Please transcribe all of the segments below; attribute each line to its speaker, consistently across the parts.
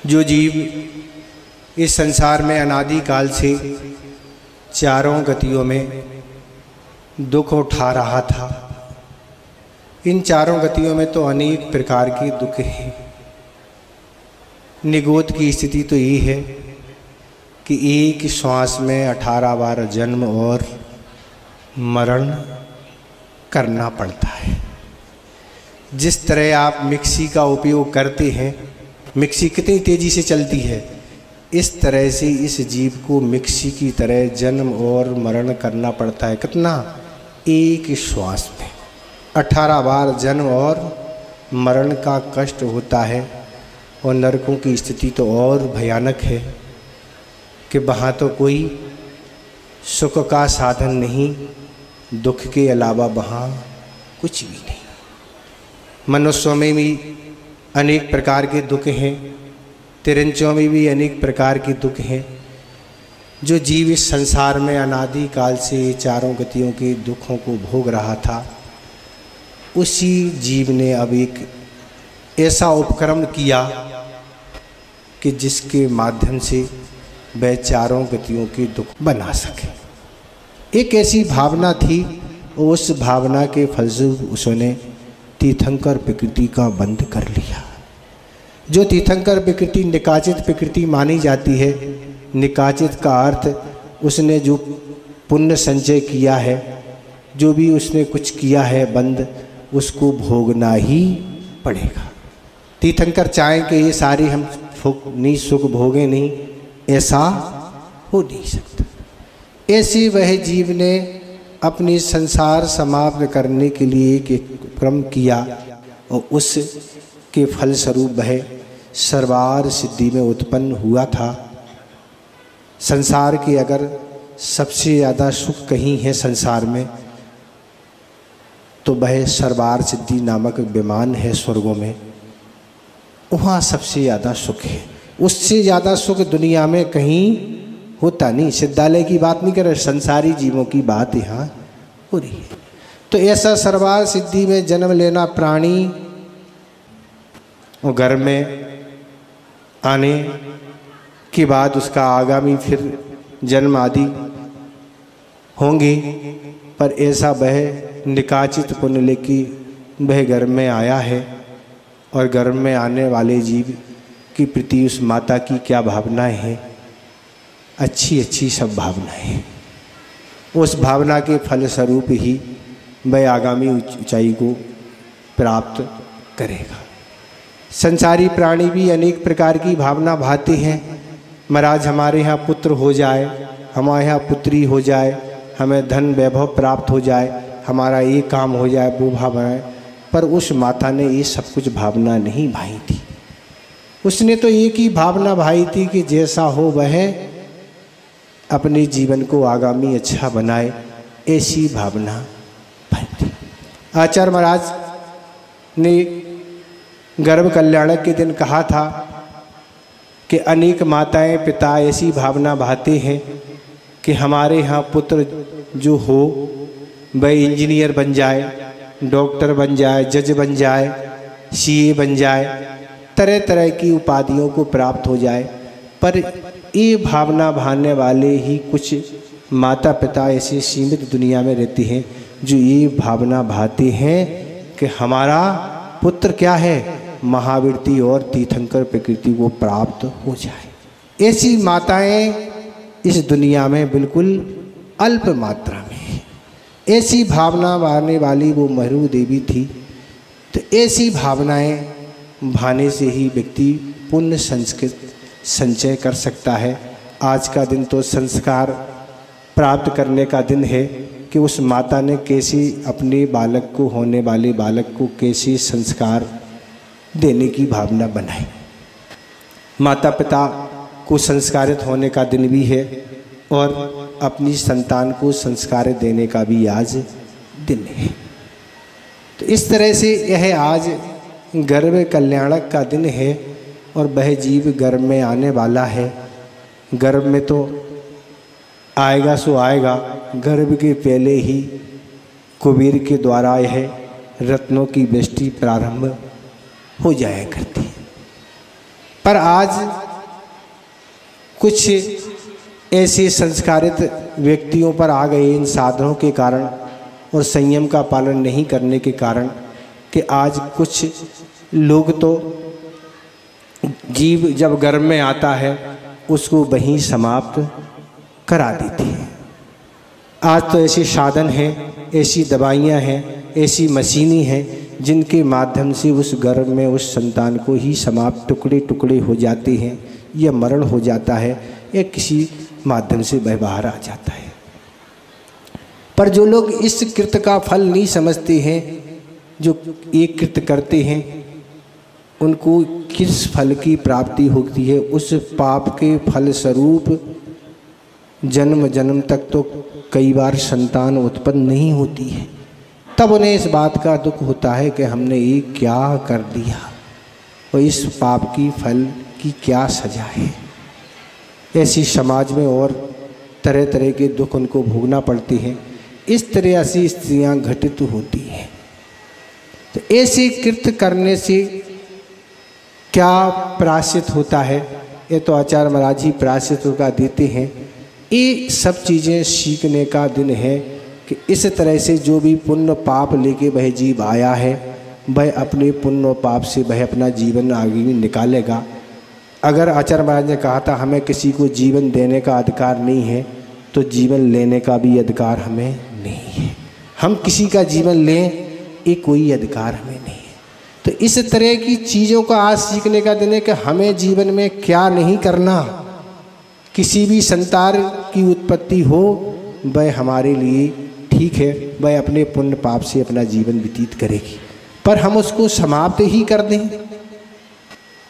Speaker 1: जो जीव इस संसार में अनादि काल से चारों गतियों में दुख उठा रहा था, इन चारों गतियों में तो अनेक प्रकार के दुख हैं। निगोद की स्थिति तो ये है कि एक श्वास में 18 बार जन्म और मरण करना पड़ता है। जिस तरह आप मिक्सी का उपयोग करते हैं, मिक्सी कितनी तेज़ी से चलती है, इस तरह से इस जीव को मिक्सी की तरह जन्म और मरण करना पड़ता है। कितना? एक श्वास में 18 बार जन्म और मरण का कष्ट होता है। और नरकों की स्थिति तो और भयानक है कि वहाँ तो कोई सुख का साधन नहीं, दुख के अलावा वहाँ कुछ भी नहीं। मनुष्यों में भी अनेक प्रकार के दुख हैं, तिरंचों में भी अनेक प्रकार के दुख हैं। जो जीव इस संसार में अनादि काल से चारों गतियों के दुखों को भोग रहा था, उसी जीव ने अब एक ऐसा उपक्रम किया कि जिसके माध्यम से वह चारों गतियों के दुख बना सके। एक ऐसी भावना थी, उस भावना के फलस्वरूप उसने तीर्थंकर प्रकृति का बंध कर लिया। जो तीर्थंकर प्रकृति निकाचित प्रकृति मानी जाती है, निकाचित का अर्थ उसने जो पुण्य संचय किया है, जो भी उसने कुछ किया है बंद, उसको भोगना ही पड़ेगा। तीर्थंकर चाहें कि ये सारी हम सुख भोगे नहीं, ऐसा हो नहीं सकता। ऐसे वह जीव ने अपनी संसार समाप्त करने के लिए एक क्रम किया और उसके फलस्वरूप वह सर्वार सिद्धि में उत्पन्न हुआ था। संसार के अगर सबसे ज़्यादा सुख कहीं है संसार में, तो वह सर्वार सिद्धि नामक विमान है स्वर्गों में, वहाँ सबसे ज़्यादा सुख है। उससे ज़्यादा सुख दुनिया में कहीं होता नहीं। सिद्धालय की बात नहीं कर रहे, संसारी जीवों की बात यहाँ हो रही है। तो ऐसा सर्वार सिद्धि में जन्म लेना प्राणी और घर में आने के बाद उसका आगामी फिर जन्म आदि होंगे, पर ऐसा वह निकाचित पुण्य लेके वह घर में आया है। और घर में आने वाले जीव की प्रति उस माता की क्या भावनाएं हैं? अच्छी अच्छी सब भावनाएं हैं। उस भावना के फलस्वरूप ही वह आगामी ऊंचाई को प्राप्त करेगा। संसारी प्राणी भी अनेक प्रकार की भावना भाते हैं। महाराज हमारे यहाँ पुत्र हो जाए, हमारे यहाँ पुत्री हो जाए, हमें धन वैभव प्राप्त हो जाए, हमारा ये काम हो जाए, वो भावनाएं। पर उस माता ने ये सब कुछ भावना नहीं भाई थी। उसने तो एक ही भावना भाई थी कि जैसा हो वह अपने जीवन को आगामी अच्छा बनाए, ऐसी भावना भाई थी। आचार्य महाराज ने गर्भ कल्याणक के दिन कहा था कि अनेक माताएं पिता ऐसी भावना भाते हैं कि हमारे यहाँ पुत्र जो हो वह इंजीनियर बन जाए, डॉक्टर बन जाए, जज बन जाए, सीए बन जाए, तरह तरह की उपाधियों को प्राप्त हो जाए। पर ये भावना भाने वाले ही कुछ माता पिता ऐसे सीमित दुनिया में रहते हैं जो ये भावना भाते हैं कि हमारा पुत्र क्या है, महावीरती और तीर्थंकर प्रकृति को प्राप्त हो जाए। ऐसी माताएं इस दुनिया में बिल्कुल अल्प मात्रा में है। ऐसी भावना भाने वाली वो महरू देवी थी। तो ऐसी भावनाएं भाने से ही व्यक्ति पुण्य संचय कर सकता है। आज का दिन तो संस्कार प्राप्त करने का दिन है कि उस माता ने कैसे अपने बालक को, होने वाले बालक को कैसे संस्कार देने की भावना बनाई। माता पिता को संस्कारित होने का दिन भी है और अपनी संतान को संस्कार देने का भी आज दिन है। तो इस तरह से यह आज गर्भ कल्याणक का दिन है और वह जीव गर्भ में आने वाला है। गर्भ में तो आएगा सो आएगा, गर्भ के पहले ही कुबेर के द्वारा यह रत्नों की वृष्टि प्रारंभ हो जाया करती है। पर आज कुछ ऐसे संस्कारित व्यक्तियों पर आ गए इन साधनों के कारण और संयम का पालन नहीं करने के कारण कि आज कुछ लोग तो जीव जब गर्भ में आता है उसको वहीं समाप्त करा देते हैं। आज तो ऐसे साधन हैं, ऐसी दवाइयाँ हैं, ऐसी मशीनें हैं जिनके माध्यम से उस गर्भ में उस संतान को ही समाप्त टुकड़े टुकड़े हो जाते हैं या मरण हो जाता है या किसी माध्यम से वह बाहर आ जाता है। पर जो लोग इस कृत्य का फल नहीं समझते हैं, जो एक कृत्य करते हैं, उनको किस फल की प्राप्ति होती है, उस पाप के फल स्वरूप जन्म जन्म तक तो कई बार संतान उत्पन्न नहीं होती है। तब उन्हें इस बात का दुख होता है कि हमने ये क्या कर दिया और इस पाप की फल की क्या सजा है। ऐसी समाज में और तरह तरह के दुख उनको भोगना पड़ते हैं। इस तरह से स्त्रियां घटित होती हैं। तो ऐसे कृत्य करने से क्या प्रायश्चित होता है, ये तो आचार्य महाराज जी प्रायश्चित का देते हैं। ये सब चीज़ें सीखने का दिन है कि इस तरह से जो भी पुण्य पाप लेके वह जीव आया है, वह अपने पुण्य और पाप से वह अपना जीवन आगे भी निकालेगा। अगर आचार्य महाराज ने कहा था हमें किसी को जीवन देने का अधिकार नहीं है, तो जीवन लेने का भी अधिकार हमें नहीं है। हम किसी का जीवन लें, ये कोई अधिकार हमें नहीं है। तो इस तरह की चीज़ों का आज सीखने का दिन है कि हमें जीवन में क्या नहीं करना। किसी भी संतान की उत्पत्ति हो वह हमारे लिए ठीक है, वह अपने पुण्य पाप से अपना जीवन व्यतीत करेगी, पर हम उसको समाप्त ही कर दें।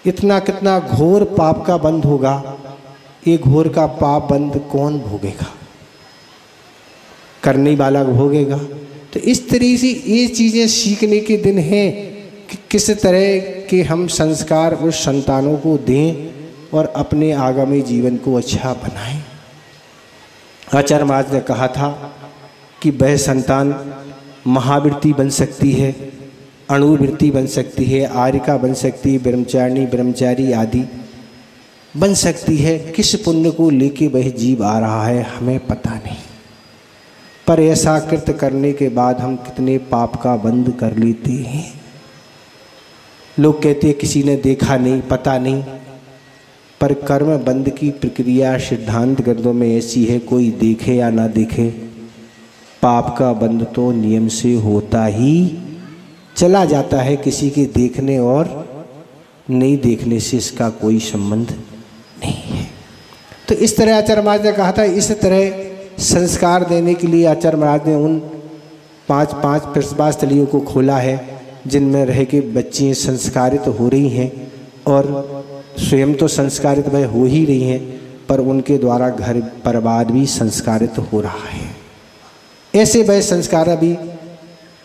Speaker 1: इतना कितना घोर पाप का बंध होगा। ये घोर का पाप बंध कौन भोगेगा? करने वाला भोगेगा। तो इस तरह से ये चीज़ें सीखने के दिन हैं कि किस तरह के हम संस्कार उस संतानों को दें और अपने आगामी जीवन को अच्छा बनाएं। आचार्य महाराज ने कहा था कि वह संतान महावृत्ति बन सकती है, अणुवृत्ति बन सकती है, आर्यिका बन सकती है, ब्रह्मचारिणी ब्रह्मचारी आदि बन सकती है। किस पुण्य को लेके वह जीव आ रहा है हमें पता नहीं, पर ऐसा कृत्य करने के बाद हम कितने पाप का बंध कर लेते हैं। लोग कहते हैं किसी ने देखा नहीं, पता नहीं, पर कर्म बंध की प्रक्रिया सिद्धांत ग्रंथों में ऐसी है, कोई देखे या ना देखे, पाप का बंध तो नियम से होता ही चला जाता है। किसी के देखने और नहीं देखने से इसका कोई संबंध नहीं है। तो इस तरह आचार्य महाराज ने कहा था, इस तरह संस्कार देने के लिए आचार्य महाराज ने उन 5 प्रसवा स्थलियों को खोला है जिनमें रह के बच्चियाँ संस्कारित हो रही हैं और स्वयं तो संस्कारित वह हो ही रही हैं, पर उनके द्वारा घर परिवार भी संस्कारित हो रहा है। ऐसे वह संस्कार अभी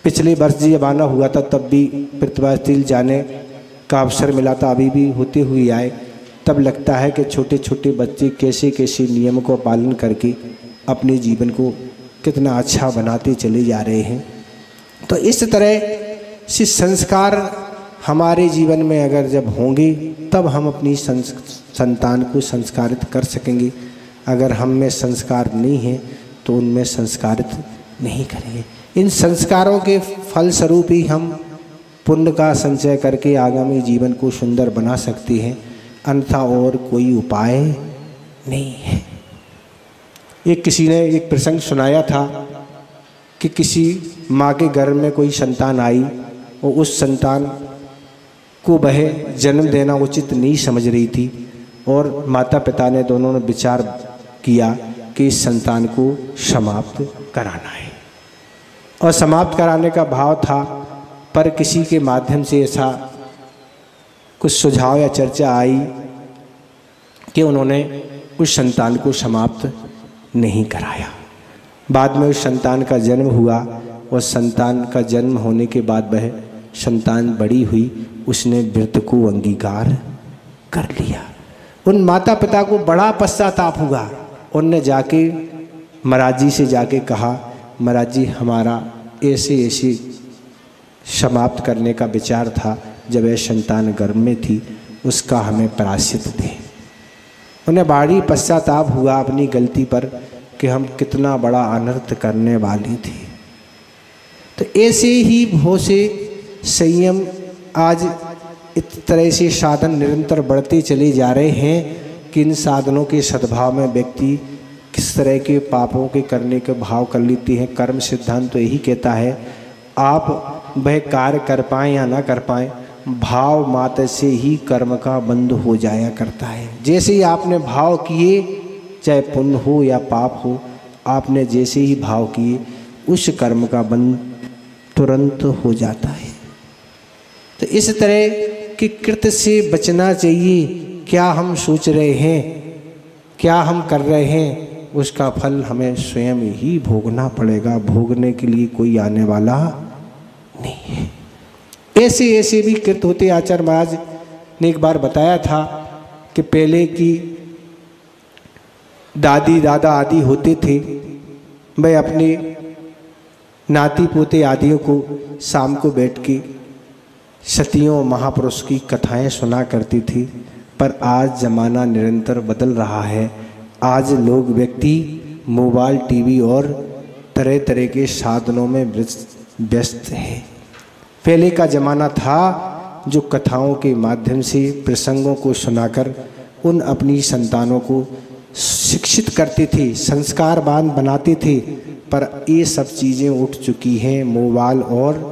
Speaker 1: पिछले वर्ष जब आना हुआ था तब भी प्रतिभा स्थल जाने का अवसर मिला था, अभी भी होते हुए आए। तब लगता है कि छोटे छोटे बच्चे कैसे कैसे नियम को पालन करके अपने जीवन को कितना अच्छा बनाते चले जा रहे हैं। तो इस तरह से संस्कार हमारे जीवन में अगर जब होंगे तब हम अपनी संतान को संस्कारित कर सकेंगे। अगर हम में संस्कार नहीं है तो उनमें संस्कारित नहीं करेंगे। इन संस्कारों के फलस्वरूप ही हम पुण्य का संचय करके आगामी जीवन को सुंदर बना सकते हैं, अन्यथा और कोई उपाय नहीं है। किसी ने एक प्रसंग सुनाया था कि किसी माँ के गर्भ में कोई संतान आई और उस संतान को वह जन्म देना उचित नहीं समझ रही थी और माता पिता ने दोनों ने विचार किया कि इस संतान को समाप्त कराना है। और समाप्त कराने का भाव था, पर किसी के माध्यम से ऐसा कुछ सुझाव या चर्चा आई कि उन्होंने उस संतान को समाप्त नहीं कराया। बाद में उस संतान का जन्म हुआ और संतान का जन्म होने के बाद वह संतान बड़ी हुई, उसने व्रत को अंगीकार कर लिया। उन माता पिता को बड़ा पश्चाताप हुआ। उनने जाके महाराज जी से जाके कहा, महाराज जी हमारा ऐसे ऐसे समाप्त करने का विचार था, जब यह संतान गर्भ में थी उसका हमें प्रायश्चित दे। उन्हें भारी पश्चाताप हुआ अपनी गलती पर कि हम कितना बड़ा अनर्थ करने वाली थी। तो ऐसे ही बहुत से संयम आज इस तरह से साधन निरंतर बढ़ते चले जा रहे हैं कि इन साधनों के सद्भाव में व्यक्ति किस तरह के पापों के करने के भाव कर लेते हैं। कर्म सिद्धांत तो यही कहता है, आप वह कार्य कर पाएँ या ना कर पाएँ, भाव मात्र से ही कर्म का बंध हो जाया करता है। जैसे ही आपने भाव किए, चाहे पुण्य हो या पाप हो, आपने जैसे ही भाव किए उस कर्म का बंध तुरंत हो जाता है। तो इस तरह के कृत्य से बचना चाहिए। क्या हम सोच रहे हैं, क्या हम कर रहे हैं, उसका फल हमें स्वयं ही भोगना पड़ेगा। भोगने के लिए कोई आने वाला नहीं है। ऐसे ऐसे भी कृत्य होते। आचार्य महाराज ने एक बार बताया था कि पहले की दादी दादा आदि होते थे, वह अपने नाती पोते आदियों को शाम को बैठ के सतियों महापुरुष की कथाएं सुना करती थी। पर आज ज़माना निरंतर बदल रहा है। आज लोग व्यक्ति मोबाइल, टीवी और तरह तरह के साधनों में व्यस्त है। पहले का ज़माना था जो कथाओं के माध्यम से प्रसंगों को सुनाकर उन अपनी संतानों को शिक्षित करते थे, संस्कारवान बनाते थे। पर ये सब चीज़ें उठ चुकी हैं मोबाइल और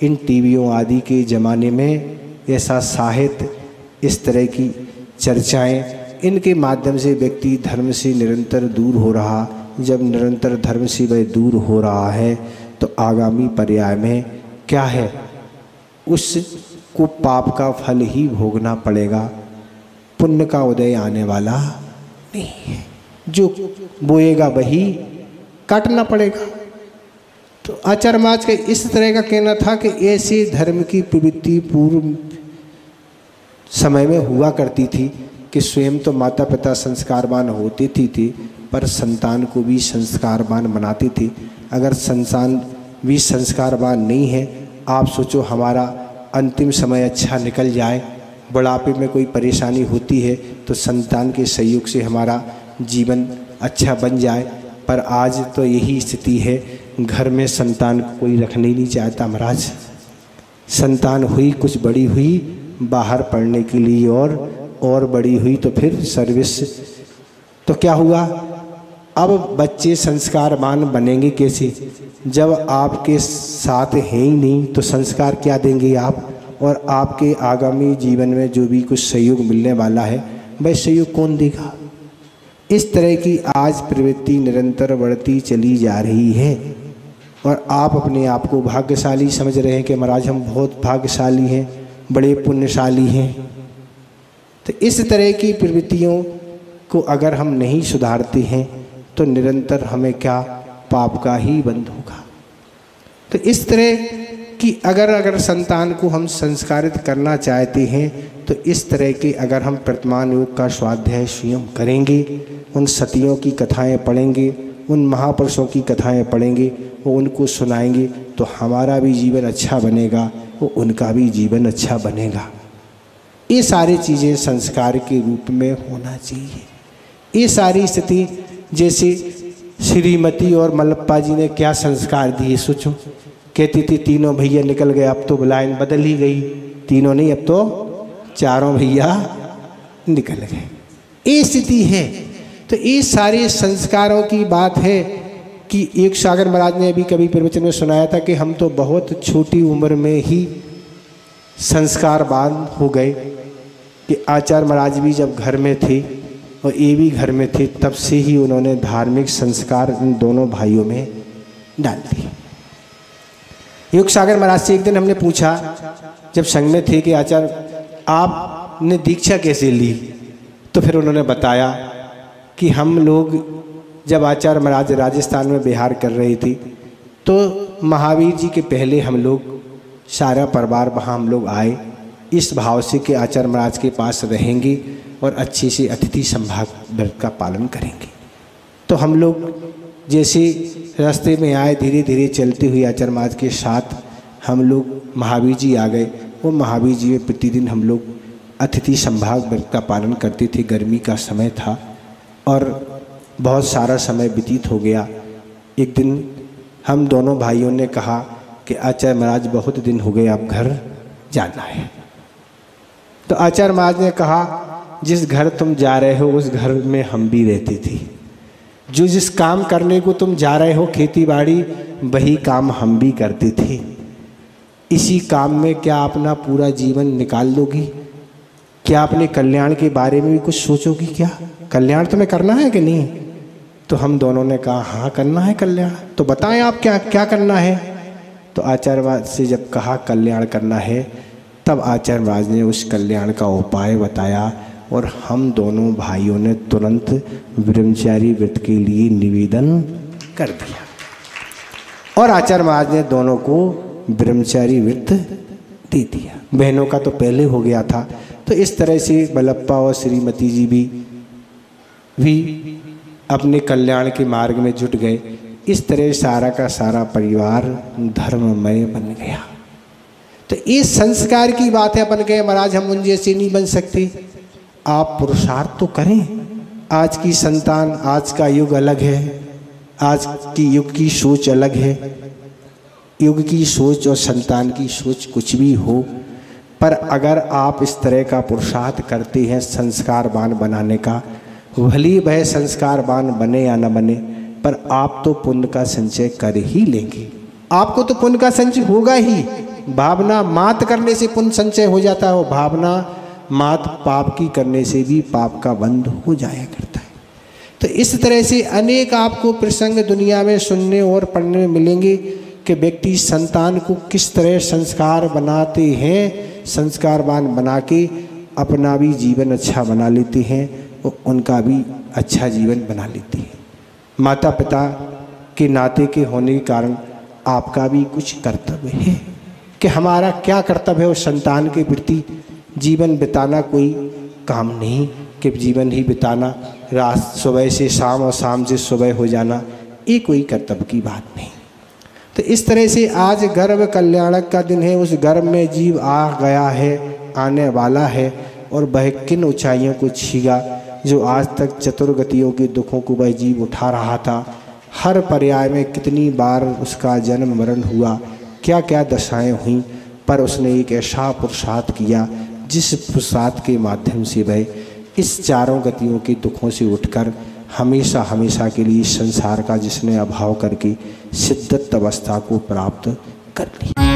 Speaker 1: इन टीवियों आदि के ज़माने में। ऐसा साहित्य, इस तरह की चर्चाएं, इनके माध्यम से व्यक्ति धर्म से निरंतर दूर हो रहा। जब निरंतर धर्म से वह दूर हो रहा है तो आगामी पर्याय में क्या है, उसको पाप का फल ही भोगना पड़ेगा। पुण्य का उदय आने वाला नहीं है। जो बोएगा वही काटना पड़ेगा। तो आचार्य महाराज का इस तरह का कहना था कि ऐसे धर्म की प्रवृत्ति पूर्व समय में हुआ करती थी कि स्वयं तो माता पिता संस्कारवान होते थी पर संतान को भी संस्कारवान बनाती थी। अगर संतान भी संस्कारवान नहीं है, आप सोचो हमारा अंतिम समय अच्छा निकल जाए, बुढ़ापे में कोई परेशानी होती है तो संतान के सहयोग से हमारा जीवन अच्छा बन जाए। पर आज तो यही स्थिति है, घर में संतान को कोई रखने नहीं चाहता महाराज। संतान हुई, कुछ बड़ी हुई बाहर पढ़ने के लिए और बड़ी हुई तो फिर सर्विस। तो क्या हुआ, अब बच्चे संस्कारवान बनेंगे कैसे जब आपके साथ हैं ही नहीं? तो संस्कार क्या देंगे आप? और आपके आगामी जीवन में जो भी कुछ सहयोग मिलने वाला है वह सहयोग कौन देगा? इस तरह की आज प्रवृत्ति निरंतर बढ़ती चली जा रही है और आप अपने आप को भाग्यशाली समझ रहे हैं कि महाराज हम बहुत भाग्यशाली हैं, बड़े पुण्यशाली हैं। तो इस तरह की प्रवृत्तियों को अगर हम नहीं सुधारते हैं तो निरंतर हमें क्या पाप का ही बंध होगा। तो इस तरह कि अगर संतान को हम संस्कारित करना चाहते हैं तो इस तरह के अगर हम वर्तमान योग का स्वाध्याय स्वयं करेंगे, उन सतियों की कथाएं पढ़ेंगे, उन महापुरुषों की कथाएं पढ़ेंगे, वो उनको सुनाएंगे तो हमारा भी जीवन अच्छा बनेगा, वो उनका भी जीवन अच्छा बनेगा। ये सारी चीज़ें संस्कार के रूप में होना चाहिए। ये सारी स्थिति जैसे श्रीमती और मल्लप्पा जी ने क्या संस्कार दिए सोचो। कहती थी तीनों भैया निकल गए, अब तो लाइन बदल ही गई, तीनों नहीं अब तो चारों भैया निकल गए। ये स्थिति है। तो ये सारे संस्कारों की बात है कि एक सागर महाराज ने अभी कभी प्रवचन में सुनाया था कि हम तो बहुत छोटी उम्र में ही संस्कारवान हो गए कि आचार्य महाराज भी जब घर में थे और ये भी घर में थे तब से ही उन्होंने धार्मिक संस्कार इन दोनों भाइयों में डाल दिए। योग सागर महाराज से एक दिन हमने पूछा जब संग में थे कि आचार्य आपने दीक्षा कैसे ली? तो फिर उन्होंने बताया कि हम लोग जब आचार्य महाराज राजस्थान में बिहार कर रही थी तो महावीर जी के पहले हम लोग सारा परिवार वहाँ हम लोग आए इस भाव से कि आचार्य महाराज के पास रहेंगे और अच्छे से अतिथि संभाग व्रत का पालन करेंगे। तो हम लोग जैसे रास्ते में आए, धीरे धीरे चलते हुए आचार्य महाराज के साथ हम लोग महावीर जी आ गए। वो महावीर जी में प्रतिदिन हम लोग अतिथि संभाग व्रत का पालन करती थी। गर्मी का समय था और बहुत सारा समय व्यतीत हो गया। एक दिन हम दोनों भाइयों ने कहा कि आचार्य महाराज बहुत दिन हो गए, अब घर जाना है। तो आचार्य महाराज ने कहा, जिस घर तुम जा रहे हो उस घर में हम भी रहती थी। जो जिस काम करने को तुम जा रहे हो, खेती बाड़ी, वही काम हम भी करते थे। इसी काम में क्या अपना पूरा जीवन निकाल लोगी? क्या अपने कल्याण के बारे में भी कुछ सोचोगी? क्या कल्याण तुम्हें करना है कि नहीं? तो हम दोनों ने कहा हाँ करना है कल्याण। तो बताएं आप क्या क्या करना है? तो आचार्य महाराज से जब कहा कल्याण करना है, तब आचार्य महाराज ने उस कल्याण का उपाय बताया और हम दोनों भाइयों ने तुरंत ब्रह्मचारी व्रत के लिए निवेदन कर दिया और आचार्य महाराज ने दोनों को ब्रह्मचारी व्रत दे दिया। बहनों का तो पहले हो गया था। तो इस तरह से बलप्पा और श्रीमती जी भी अपने कल्याण के मार्ग में जुट गए। इस तरह सारा का सारा परिवार धर्ममय बन गया। तो इस संस्कार की बात है। अपन कहे महाराज हम उन जैसे नहीं बन सकते। आप पुरुषार्थ तो करें। आज की संतान, आज का युग अलग है, आज की युग की सोच अलग है। युग की सोच और संतान की सोच कुछ भी हो, पर अगर आप इस तरह का पुरुषार्थ करते हैं संस्कारवान बनाने का, भली वह संस्कारवान बने या न बने, पर आप तो पुण्य का संचय कर ही लेंगे। आपको तो पुण्य का संचय होगा ही। भावना मात करने से पुण्य संचय हो जाता है, भावना मात पाप की करने से भी पाप का बंध हो जाया करता है। तो इस तरह से अनेक आपको प्रसंग दुनिया में सुनने और पढ़ने में मिलेंगे कि व्यक्ति संतान को किस तरह संस्कार बनाते हैं, संस्कारवान बना के अपना भी जीवन अच्छा बना लेते हैं और उनका भी अच्छा जीवन बना लेते हैं। माता पिता के नाते के होने के कारण आपका भी कुछ कर्तव्य है कि हमारा क्या कर्तव्य है। उस संतान के प्रति जीवन बिताना कोई काम नहीं कि जीवन ही बिताना, रात सुबह से शाम और शाम से सुबह हो जाना, ये कोई कर्तव्य की बात नहीं। तो इस तरह से आज गर्भ कल्याणक का दिन है। उस गर्भ में जीव आ गया है, आने वाला है और वह किन ऊंचाइयों को छीगा जो आज तक चतुर्गतियों के दुखों को वह जीव उठा रहा था। हर पर्याय में कितनी बार उसका जन्म मरण हुआ, क्या क्या दशाएं हुई, पर उसने एक ऐसा पुरुषार्थ किया जिस पुरुषार्थ के माध्यम से वह इस चारों गतियों के दुखों से उठकर हमेशा हमेशा के लिए संसार का जिसने अभाव करके सिद्धत अवस्था को प्राप्त कर लिया।